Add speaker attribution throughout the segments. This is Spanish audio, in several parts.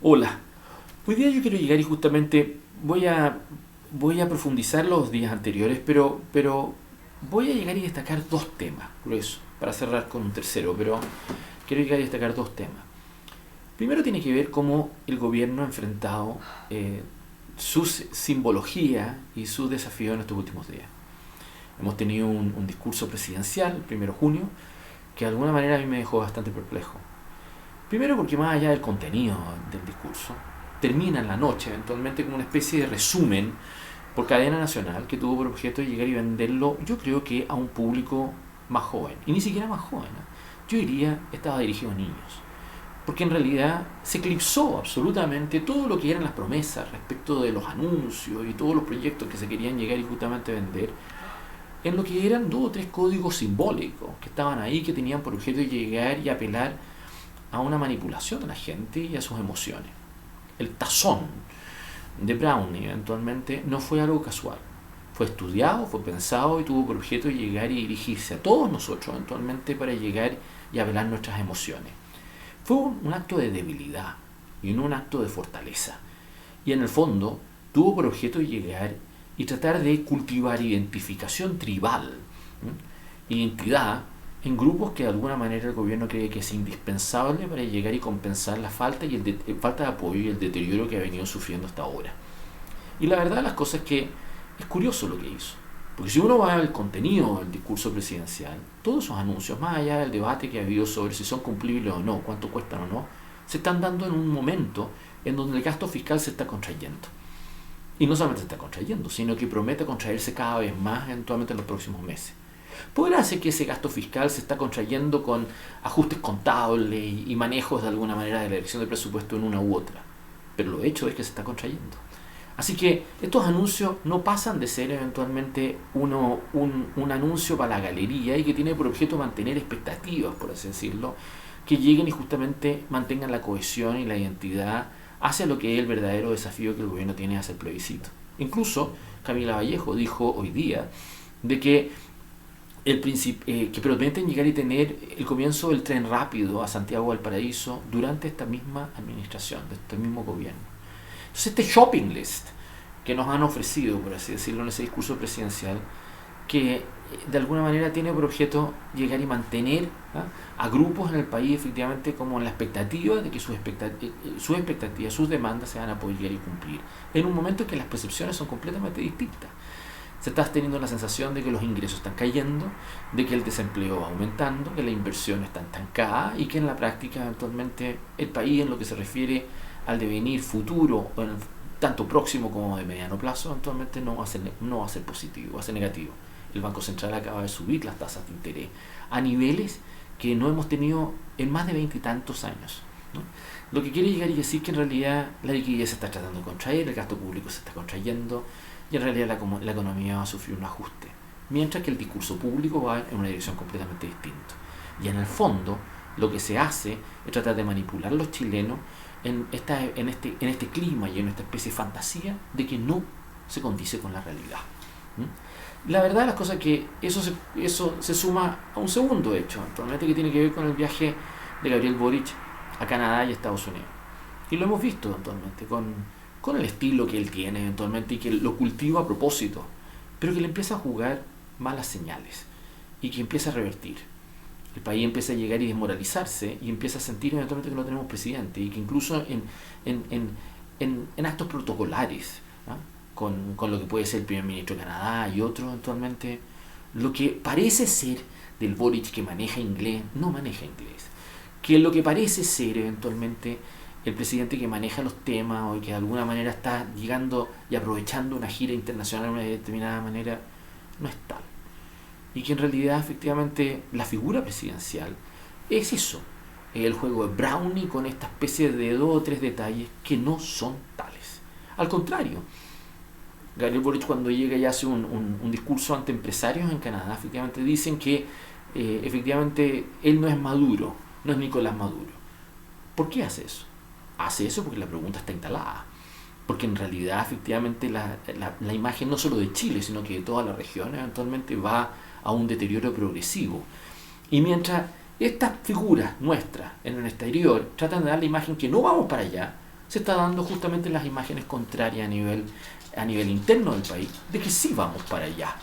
Speaker 1: Hola, hoy día yo quiero llegar y justamente voy a profundizar los días anteriores, pero voy a llegar y destacar dos temas, grueso, para cerrar con un tercero, pero quiero llegar y destacar dos temas. Primero tiene que ver cómo el gobierno ha enfrentado su simbología y sus desafíos en estos últimos días. Hemos tenido un discurso presidencial, el 1 de junio, que de alguna manera a mí me dejó bastante perplejo. Primero porque más allá del contenido del discurso, termina en la noche eventualmente como una especie de resumen por cadena nacional que tuvo por objeto llegar y venderlo, yo creo que a un público más joven, y ni siquiera más joven, yo diría estaba dirigido a niños, porque en realidad se eclipsó absolutamente todo lo que eran las promesas respecto de los anuncios y todos los proyectos que se querían llegar y justamente vender, en lo que eran 2 o 3 códigos simbólicos que estaban ahí, que tenían por objeto llegar y apelar a una manipulación de la gente y a sus emociones. El tazón de Brownie eventualmente no fue algo casual. Fue estudiado, fue pensado y tuvo por objeto llegar y dirigirse a todos nosotros eventualmente para llegar y apelar nuestras emociones. Fue un acto de debilidad y no un acto de fortaleza. Y en el fondo tuvo por objeto llegar y tratar de cultivar identificación tribal, identidad, en grupos que de alguna manera el gobierno cree que es indispensable para llegar y compensar la falta, falta de apoyo y el deterioro que ha venido sufriendo hasta ahora. Y la verdad de las cosas es que es curioso lo que hizo. Porque si uno va al contenido del discurso presidencial, todos esos anuncios, más allá del debate que ha habido sobre si son cumplibles o no, cuánto cuestan o no, se están dando en un momento en donde el gasto fiscal se está contrayendo. Y no solamente se está contrayendo, sino que promete contraerse cada vez más eventualmente en los próximos meses. Podrá ser que ese gasto fiscal se está contrayendo con ajustes contables y manejos de alguna manera de la elección de presupuesto en una u otra, pero lo hecho es que se está contrayendo. Así que estos anuncios no pasan de ser eventualmente un anuncio para la galería y que tiene por objeto mantener expectativas, por así decirlo, que lleguen y justamente mantengan la cohesión y la identidad hacia lo que es el verdadero desafío que el gobierno tiene hacia el plebiscito. Incluso Camila Vallejo dijo hoy día de que que prometen llegar y tener el comienzo del tren rápido a Santiago Valparaíso durante esta misma administración, de este mismo gobierno. Entonces este shopping list que nos han ofrecido, por así decirlo, en ese discurso presidencial, que de alguna manera tiene por objeto llegar y mantener a grupos en el país efectivamente como en la expectativa de que sus expectativas, sus demandas se van a poder llegar y cumplir, en un momento en que las percepciones son completamente distintas. Se está teniendo la sensación de que los ingresos están cayendo, de que el desempleo va aumentando, que la inversión está estancada y que en la práctica eventualmente el país en lo que se refiere al devenir futuro, tanto próximo como de mediano plazo, eventualmente no va a ser positivo, va a ser negativo. El Banco Central acaba de subir las tasas de interés a niveles que no hemos tenido en más de 20 y tantos años, ¿no? Lo que quiere llegar y decir que en realidad la liquidez se está tratando de contraer, el gasto público se está contrayendo, y en realidad la economía va a sufrir un ajuste, mientras que el discurso público va en una dirección completamente distinta. Y en el fondo, lo que se hace es tratar de manipular a los chilenos en este clima y en esta especie de fantasía de que no se condice con la realidad. La verdad de las cosas es que eso se suma a un segundo hecho, actualmente, que tiene que ver con el viaje de Gabriel Boric a Canadá y Estados Unidos. Y lo hemos visto eventualmente con el estilo que él tiene eventualmente y que lo cultiva a propósito, pero que le empieza a jugar malas señales y que empieza a revertir. El país empieza a llegar y desmoralizarse y empieza a sentir eventualmente que no tenemos presidente y que incluso en actos protocolares, ¿no? con lo que puede ser el primer ministro de Canadá y otro eventualmente, lo que parece ser del Boric que maneja inglés, no maneja inglés, que lo que parece ser eventualmente el presidente que maneja los temas o que de alguna manera está llegando y aprovechando una gira internacional de una determinada manera, no es tal. Y que en realidad efectivamente la figura presidencial es eso, el juego de Brownie con esta especie de 2 o 3 detalles que no son tales. Al contrario, Gabriel Boric, cuando llega y hace un discurso ante empresarios en Canadá, efectivamente dicen que efectivamente él no es Maduro, no es Nicolás Maduro. ¿Por qué hace eso? Hace eso porque la pregunta está instalada, porque en realidad efectivamente la imagen no solo de Chile, sino que de toda la región eventualmente va a un deterioro progresivo. Y mientras estas figuras nuestras en el exterior tratan de dar la imagen que no vamos para allá, se está dando justamente las imágenes contrarias a nivel interno del país, de que sí vamos para allá,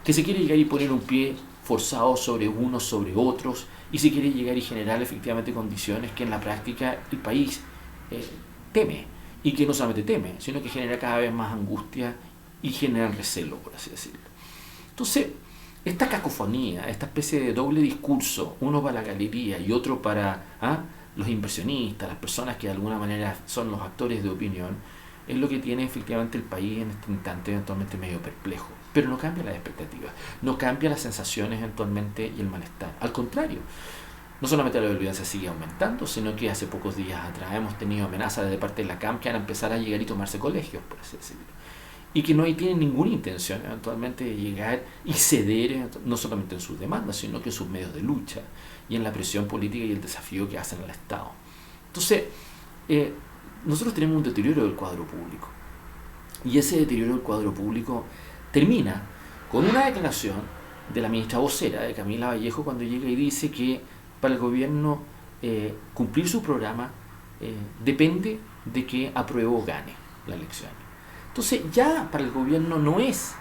Speaker 1: que se quiere llegar y poner un pie forzado sobre unos, sobre otros, y se quiere llegar y generar efectivamente condiciones que en la práctica el país teme, y que no solamente teme, sino que genera cada vez más angustia y genera recelo, por así decirlo. Entonces, esta cacofonía, esta especie de doble discurso, uno para la galería y otro para los inversionistas, las personas que de alguna manera son los actores de opinión, es lo que tiene efectivamente el país en este instante eventualmente medio perplejo. Pero no cambia las expectativas, no cambia las sensaciones eventualmente y el malestar. Al contrario, no solamente la violencia sigue aumentando, sino que hace pocos días atrás hemos tenido amenazas de parte de la CAM que van a empezar a llegar y tomarse colegios, por así decirlo. Y que no tienen ninguna intención eventualmente de llegar y ceder, no solamente en sus demandas, sino que en sus medios de lucha y en la presión política y el desafío que hacen al Estado. Entonces, nosotros tenemos un deterioro del cuadro público. Y ese deterioro del cuadro público termina con una declaración de la ministra vocera, de Camila Vallejo, cuando llega y dice que para el gobierno cumplir su programa depende de que Apruebo gane la elección. Entonces ya para el gobierno no es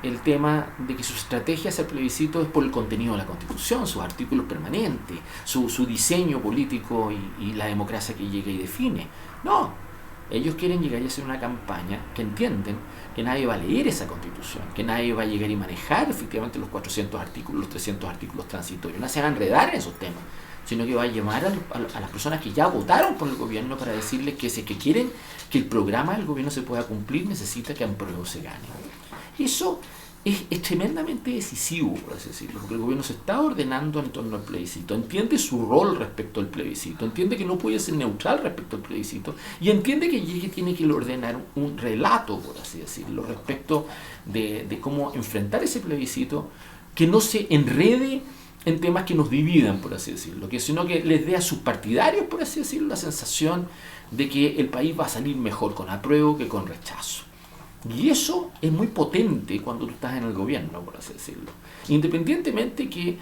Speaker 1: el tema de que su estrategia hacia el plebiscito es por el contenido de la Constitución, sus artículos permanentes, su diseño político y la democracia que llega y define. No, ellos quieren llegar y hacer una campaña que entienden que nadie va a leer esa Constitución, que nadie va a llegar y manejar efectivamente los 400 artículos, los 300 artículos transitorios, no se van a enredar en esos temas, sino que va a llamar a las personas que ya votaron por el gobierno para decirles que si que quieren que el programa del gobierno se pueda cumplir, necesita que Apruebo se gane. Eso es tremendamente decisivo, por así decirlo, porque el gobierno se está ordenando en torno al plebiscito, entiende su rol respecto al plebiscito, entiende que no puede ser neutral respecto al plebiscito y entiende que tiene que ordenar un relato, por así decirlo, respecto de cómo enfrentar ese plebiscito, que no se enrede en temas que nos dividan, por así decirlo, sino que les dé a sus partidarios, por así decirlo, la sensación de que el país va a salir mejor con apruebo que con rechazo. Y eso es muy potente cuando tú estás en el gobierno, por así decirlo. Independientemente que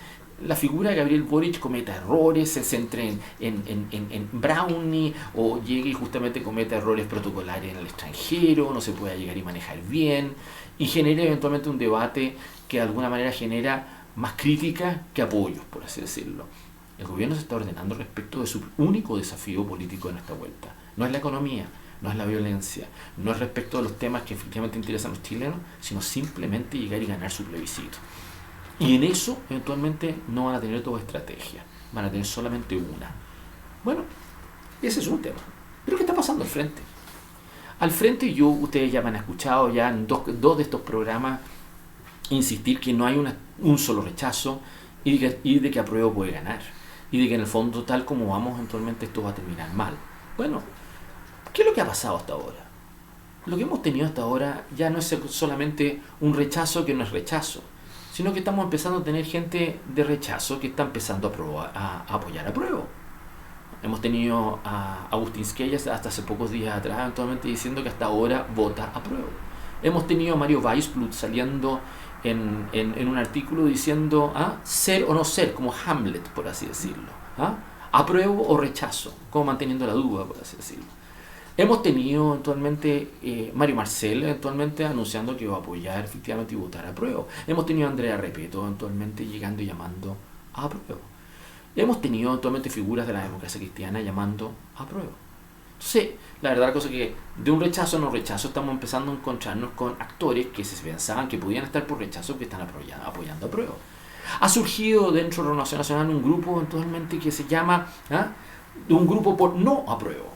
Speaker 1: la figura de Gabriel Boric cometa errores, se centre en Brownie o llegue y justamente cometa errores protocolares en el extranjero, no se pueda llegar y manejar bien, y genere eventualmente un debate que de alguna manera genera más crítica que apoyos, por así decirlo. El gobierno se está ordenando respecto de su único desafío político en esta vuelta. No es la economía, no es la violencia, no es respecto de los temas que efectivamente interesan a los chilenos, sino simplemente llegar y ganar su plebiscito. Y en eso, eventualmente, no van a tener dos estrategias, van a tener solamente una. Bueno, ese es un tema. Pero ¿qué está pasando al frente? Al frente ustedes ya me han escuchado ya en dos de estos programas insistir que no hay un solo rechazo y de que Apruebo puede ganar. Y de que en el fondo, tal como vamos, eventualmente esto va a terminar mal. Bueno, ¿qué es lo que ha pasado hasta ahora? Lo que hemos tenido hasta ahora ya no es solamente un rechazo que no es rechazo, sino que estamos empezando a tener gente de rechazo que está empezando a apoyar a Apruebo. Hemos tenido a Agustín Squellas hasta hace pocos días atrás eventualmente diciendo que hasta ahora vota Apruebo. Hemos tenido a Mario Weissblut saliendo en un artículo diciendo ser o no ser, como Hamlet, por así decirlo. Apruebo o rechazo, como manteniendo la duda, por así decirlo. Hemos tenido eventualmente Mario Marcel eventualmente anunciando que va a apoyar efectivamente y votar a Apruebo. Hemos tenido a Andrea Repeto eventualmente llegando y llamando a Apruebo. Hemos tenido eventualmente figuras de la democracia cristiana llamando a Apruebo. Entonces, la verdad la cosa es que de un rechazo a no rechazo estamos empezando a encontrarnos con actores que se pensaban que podían estar por rechazo que están apoyando a Apruebo. Ha surgido dentro de la Renovación Nacional un grupo eventualmente que se llama un grupo por no Apruebo.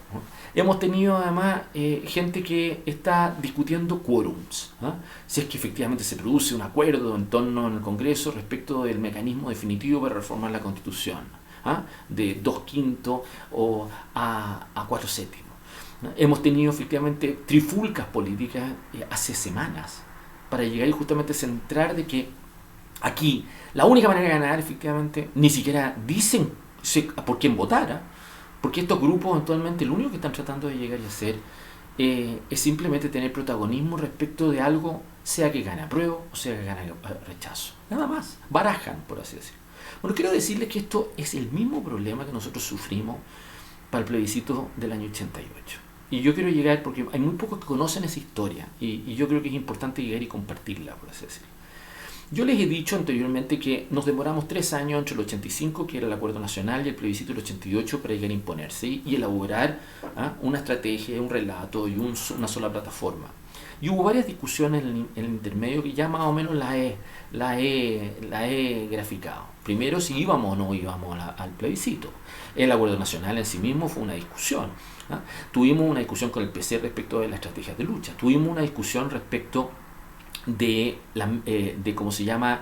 Speaker 1: Hemos tenido además gente que está discutiendo quórums, si es que efectivamente se produce un acuerdo en torno en el Congreso respecto del mecanismo definitivo para reformar la Constitución, de 2/5 o a 4/7. Hemos tenido efectivamente trifulcas políticas hace semanas para llegar y justamente centrar de que aquí la única manera de ganar efectivamente ni siquiera dicen por quién votar, porque estos grupos eventualmente lo único que están tratando de llegar y hacer es simplemente tener protagonismo respecto de algo, sea que gane apruebo o sea que gane rechazo. Nada más, barajan, por así decirlo. Bueno, quiero decirles que esto es el mismo problema que nosotros sufrimos para el plebiscito del año 88. Y yo quiero llegar, porque hay muy pocos que conocen esa historia, y yo creo que es importante llegar y compartirla, por así decirlo. Yo les he dicho anteriormente que nos demoramos 3 años entre el 85, que era el Acuerdo Nacional, y el plebiscito del 88 para llegar a imponerse y elaborar una estrategia, un relato y una sola plataforma. Y hubo varias discusiones en el intermedio que ya más o menos la he graficado. Primero, si íbamos o no íbamos al plebiscito. El Acuerdo Nacional en sí mismo fue una discusión. Tuvimos una discusión con el PC respecto de las estrategias de lucha. Tuvimos una discusión respecto de cómo se llama,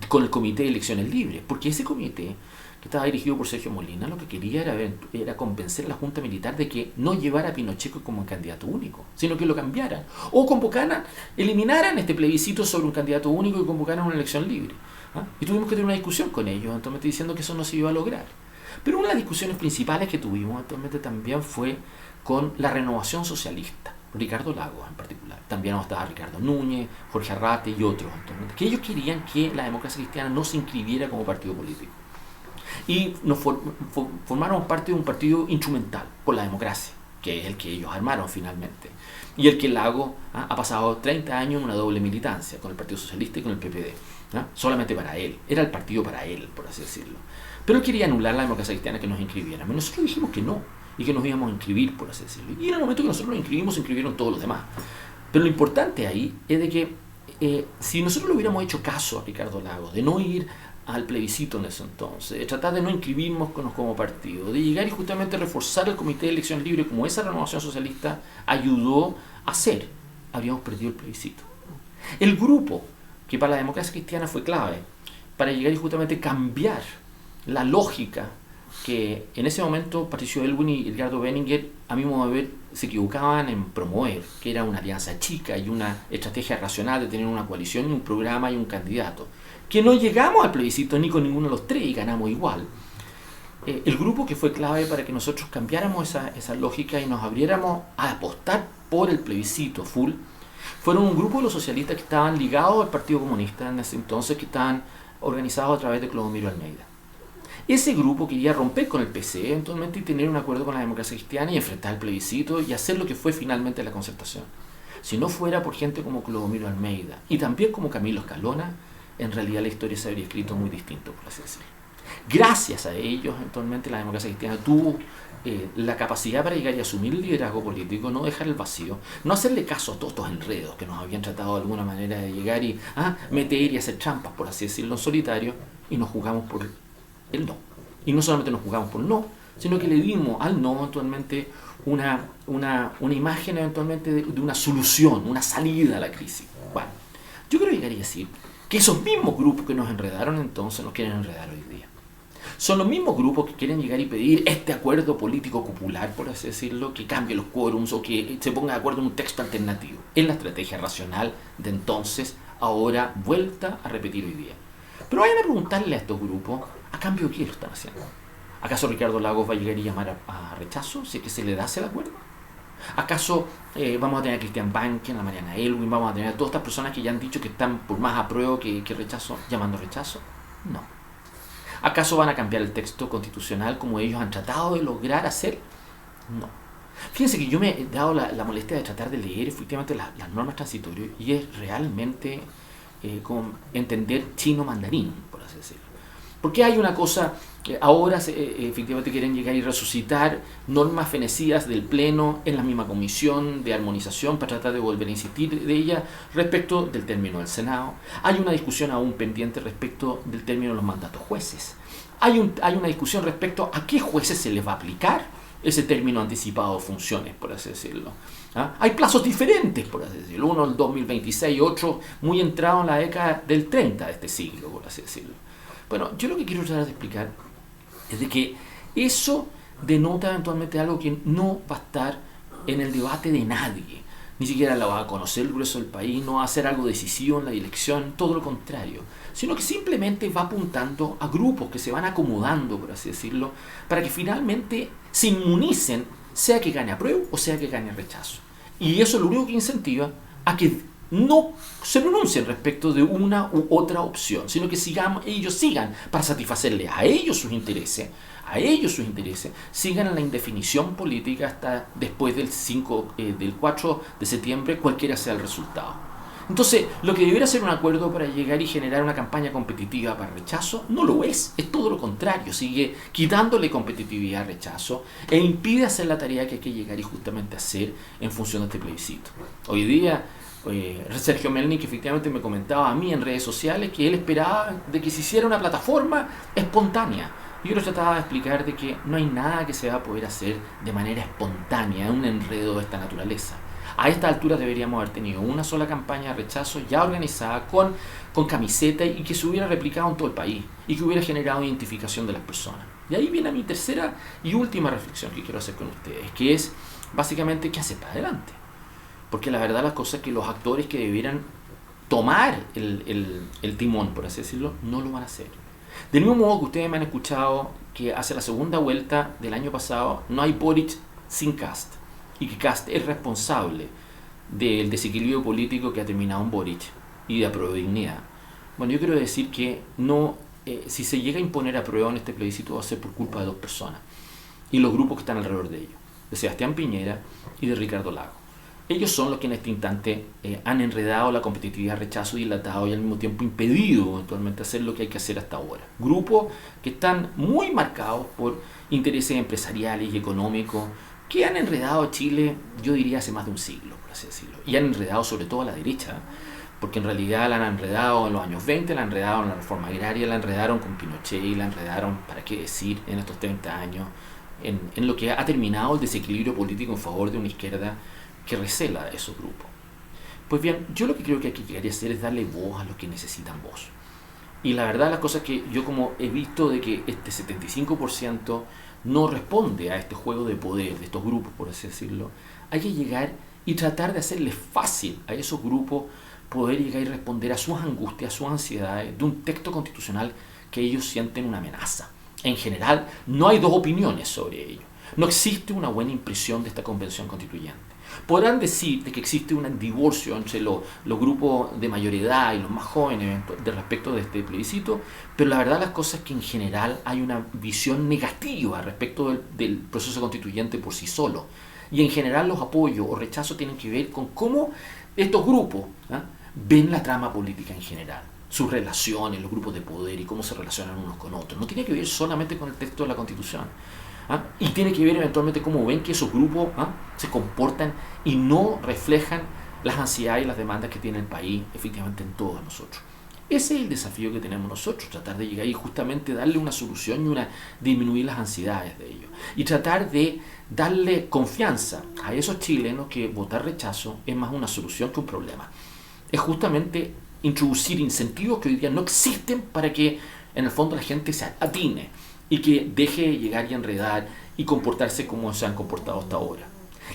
Speaker 1: con el Comité de Elecciones Libres, porque ese comité, que estaba dirigido por Sergio Molina, lo que quería era convencer a la Junta Militar de que no llevara a Pinochet como candidato único, sino que lo cambiaran, o convocaran, eliminaran este plebiscito sobre un candidato único y convocaran una elección libre. Y tuvimos que tener una discusión con ellos, entonces diciendo que eso no se iba a lograr. Pero una de las discusiones principales que tuvimos actualmente también fue con la renovación socialista, Ricardo Lagos en particular. También estaba Ricardo Núñez, Jorge Arrate y otros, que ellos querían que la democracia cristiana no se inscribiera como partido político. Y nos formaron parte de un partido instrumental por la democracia, que es el que ellos armaron finalmente. Y el que Lagos ha pasado 30 años en una doble militancia, con el Partido Socialista y con el PPD. Solamente para él. Era el partido para él, por así decirlo. Pero él quería anular la democracia cristiana, que nos inscribiéramos. Y nosotros dijimos que no, y que nos íbamos a inscribir, por así decirlo. Y en el momento que nosotros nos inscribimos, se inscribieron todos los demás. Pero lo importante ahí es de que si nosotros le hubiéramos hecho caso a Ricardo Lagos, de no ir al plebiscito en ese entonces, de tratar de no inscribirnos como partido, de llegar y justamente reforzar el Comité de Elección Libre como esa renovación socialista ayudó a hacer, habríamos perdido el plebiscito. El grupo que para la democracia cristiana fue clave para llegar y justamente cambiar la lógica que en ese momento Patricio Aylwin y Edgardo Benninger, a mi modo de ver, se equivocaban en promover, que era una alianza chica y una estrategia racional de tener una coalición y un programa y un candidato, que no llegamos al plebiscito ni con ninguno de los tres y ganamos igual. El grupo que fue clave para que nosotros cambiáramos esa lógica y nos abriéramos a apostar por el plebiscito full, fueron un grupo de los socialistas que estaban ligados al Partido Comunista en ese entonces, que estaban organizados a través de Clodomiro Almeida. Ese grupo quería romper con el PC eventualmente y tener un acuerdo con la democracia cristiana y enfrentar el plebiscito y hacer lo que fue finalmente la concertación. Si no fuera por gente como Clodomiro Almeida y también como Camilo Escalona, en realidad la historia se habría escrito muy distinto, por así decirlo. Gracias a ellos, eventualmente la democracia cristiana tuvo la capacidad para llegar y asumir el liderazgo político, no dejar el vacío, no hacerle caso a todos estos enredos que nos habían tratado de alguna manera de llegar y meter y hacer trampas, por así decirlo, en solitario, y nos jugamos por el no. Y no solamente nos jugamos por no, sino que le dimos al no eventualmente una imagen eventualmente de una solución, una salida a la crisis. Bueno, yo quiero llegar y decir que esos mismos grupos que nos enredaron entonces nos quieren enredar hoy día. Son los mismos grupos que quieren llegar y pedir este acuerdo político popular, por así decirlo, que cambie los quórums o que se ponga de acuerdo en un texto alternativo. Es la estrategia racional de entonces, ahora vuelta a repetir hoy día. Pero vayan a preguntarle a estos grupos, ¿a cambio de qué lo están haciendo? ¿Acaso Ricardo Lagos va a llegar y llamar a rechazo si es que se le da ese acuerdo? ¿Acaso vamos a tener a Cristian Banken, a Mariana Aylwin, vamos a tener a todas estas personas que ya han dicho que están por más apruebo que rechazo, llamando rechazo? No. ¿Acaso van a cambiar el texto constitucional como ellos han tratado de lograr hacer? No. Fíjense que yo me he dado la molestia de tratar de leer efectivamente las normas transitorias y es realmente como entender chino mandarín, por así decirlo. Porque hay una cosa, ahora efectivamente quieren llegar y resucitar normas fenecidas del Pleno en la misma comisión de armonización para tratar de volver a insistir de ella respecto del término del Senado. Hay una discusión aún pendiente respecto del término de los mandatos jueces. Hay una discusión respecto a qué jueces se les va a aplicar ese término anticipado de funciones, por así decirlo. Hay plazos diferentes, por así decirlo. Uno el 2026, otro muy entrado en la década del 30 de este siglo, por así decirlo. Bueno, yo lo que quiero tratar de explicar es de que eso denota eventualmente algo que no va a estar en el debate de nadie. Ni siquiera la va a conocer el grueso del país, no va a hacer algo decisivo en la elección, todo lo contrario. Sino que simplemente va apuntando a grupos que se van acomodando, por así decirlo, para que finalmente se inmunicen, sea que gane apruebo o sea que gane rechazo. Y eso es lo único que incentiva a que no se pronuncien respecto de una u otra opción, sino que ellos sigan para satisfacerle a ellos sus intereses, sigan en la indefinición política hasta después del 4 de septiembre, cualquiera sea el resultado. Entonces, lo que debería ser un acuerdo para llegar y generar una campaña competitiva para rechazo, no lo es todo lo contrario, sigue quitándole competitividad al rechazo e impide hacer la tarea que hay que llegar y justamente hacer en función de este plebiscito. Hoy día, Sergio Melnik efectivamente me comentaba a mí en redes sociales que él esperaba de que se hiciera una plataforma espontánea. Yo le trataba de explicar de que no hay nada que se va a poder hacer de manera espontánea en un enredo de esta naturaleza. A esta altura deberíamos haber tenido una sola campaña de rechazo ya organizada con camiseta y que se hubiera replicado en todo el país y que hubiera generado identificación de las personas. Y ahí viene mi tercera y última reflexión que quiero hacer con ustedes, que es básicamente qué hacer para adelante. Porque la verdad las cosas es que los actores que debieran tomar el timón, por así decirlo, no lo van a hacer. Del mismo modo que ustedes me han escuchado que hacia la segunda vuelta del año pasado no hay Boric sin Kast, y que Kast es responsable del desequilibrio político que ha terminado en Boric y de Apruebo Dignidad. Bueno, yo quiero decir que si se llega a imponer Apruebo en este plebiscito va a ser por culpa de dos personas y los grupos que están alrededor de ellos, de Sebastián Piñera y de Ricardo Lagos. Ellos son los que en este instante han enredado la competitividad, rechazo, dilatado y al mismo tiempo impedido eventualmente hacer lo que hay que hacer hasta ahora. Grupos que están muy marcados por intereses empresariales y económicos que han enredado a Chile, yo diría, hace más de un siglo, por así decirlo. Y han enredado sobre todo a la derecha, porque en realidad la han enredado en los años 20, la han enredado en la reforma agraria, la enredaron con Pinochet y la enredaron, para qué decir, en estos 30 años, en lo que ha terminado el desequilibrio político en favor de una izquierda que recela de esos grupos. Pues bien, yo lo que creo que hay que llegar a hacer es darle voz a los que necesitan voz. Y la verdad las cosas que yo como he visto de que este 75% no responde a este juego de poder de estos grupos, por así decirlo, hay que llegar y tratar de hacerle fácil a esos grupos poder llegar y responder a sus angustias, a sus ansiedades de un texto constitucional que ellos sienten una amenaza. En general, no hay dos opiniones sobre ello. No existe una buena impresión de esta convención constituyente. Podrán decir de que existe un divorcio entre los grupos de mayor edad y los más jóvenes de respecto de este plebiscito, pero la verdad las cosas es que en general hay una visión negativa respecto del proceso constituyente por sí solo. Y en general los apoyos o rechazos tienen que ver con cómo estos grupos ven la trama política en general, sus relaciones, los grupos de poder y cómo se relacionan unos con otros. No tiene que ver solamente con el texto de la Constitución. Y tiene que ver eventualmente cómo ven que esos grupos se comportan y no reflejan las ansiedades y las demandas que tiene el país efectivamente en todos nosotros. Ese es el desafío que tenemos nosotros, tratar de llegar y justamente darle una solución y disminuir las ansiedades de ellos. Y tratar de darle confianza a esos chilenos que votar rechazo es más una solución que un problema. Es justamente introducir incentivos que hoy día no existen para que en el fondo la gente se atine y que deje de llegar y enredar y comportarse como se han comportado hasta ahora.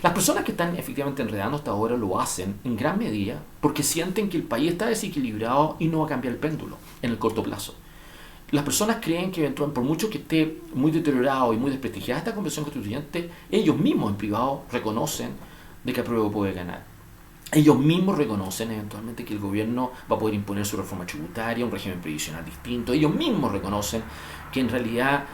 Speaker 1: Las personas que están efectivamente enredando hasta ahora lo hacen en gran medida porque sienten que el país está desequilibrado y no va a cambiar el péndulo en el corto plazo. Las personas creen que eventualmente, por mucho que esté muy deteriorado y muy desprestigiada esta convención constituyente, ellos mismos en privado reconocen de que Apruebo puede ganar. Ellos mismos reconocen eventualmente que el gobierno va a poder imponer su reforma tributaria, un régimen previsional distinto. Ellos mismos reconocen que en realidad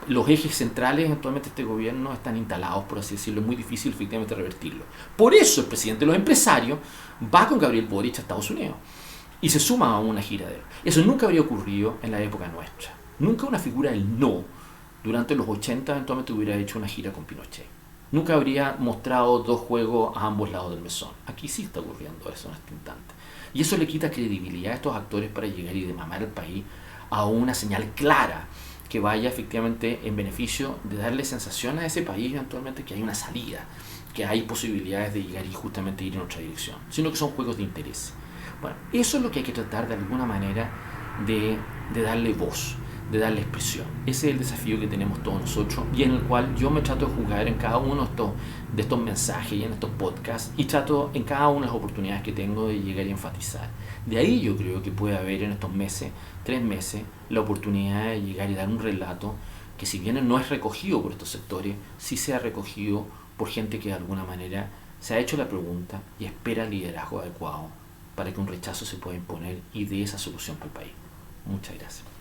Speaker 1: los ejes centrales eventualmente de este gobierno están instalados, por así decirlo, es muy difícil efectivamente revertirlo. Por eso el presidente de los empresarios va con Gabriel Boric a Estados Unidos y se suma a una gira de él. Eso nunca habría ocurrido en la época nuestra. Nunca una figura del no durante los 80 eventualmente hubiera hecho una gira con Pinochet. Nunca habría mostrado dos juegos a ambos lados del mesón. Aquí sí está ocurriendo eso en este instante. Y eso le quita credibilidad a estos actores para llegar y demamar al país a una señal clara que vaya efectivamente en beneficio de darle sensación a ese país eventualmente que hay una salida, que hay posibilidades de llegar y justamente ir en otra dirección, sino que son juegos de interés. Bueno, eso es lo que hay que tratar de alguna manera de darle voz, de darle expresión. Ese es el desafío que tenemos todos nosotros y en el cual yo me trato de jugar en cada uno de estos mensajes y en estos podcasts y trato en cada una de las oportunidades que tengo de llegar y enfatizar. De ahí yo creo que puede haber en estos meses, 3 meses, la oportunidad de llegar y dar un relato que si bien no es recogido por estos sectores, sí sea recogido por gente que de alguna manera se ha hecho la pregunta y espera el liderazgo adecuado para que un rechazo se pueda imponer y dé esa solución para el país. Muchas gracias.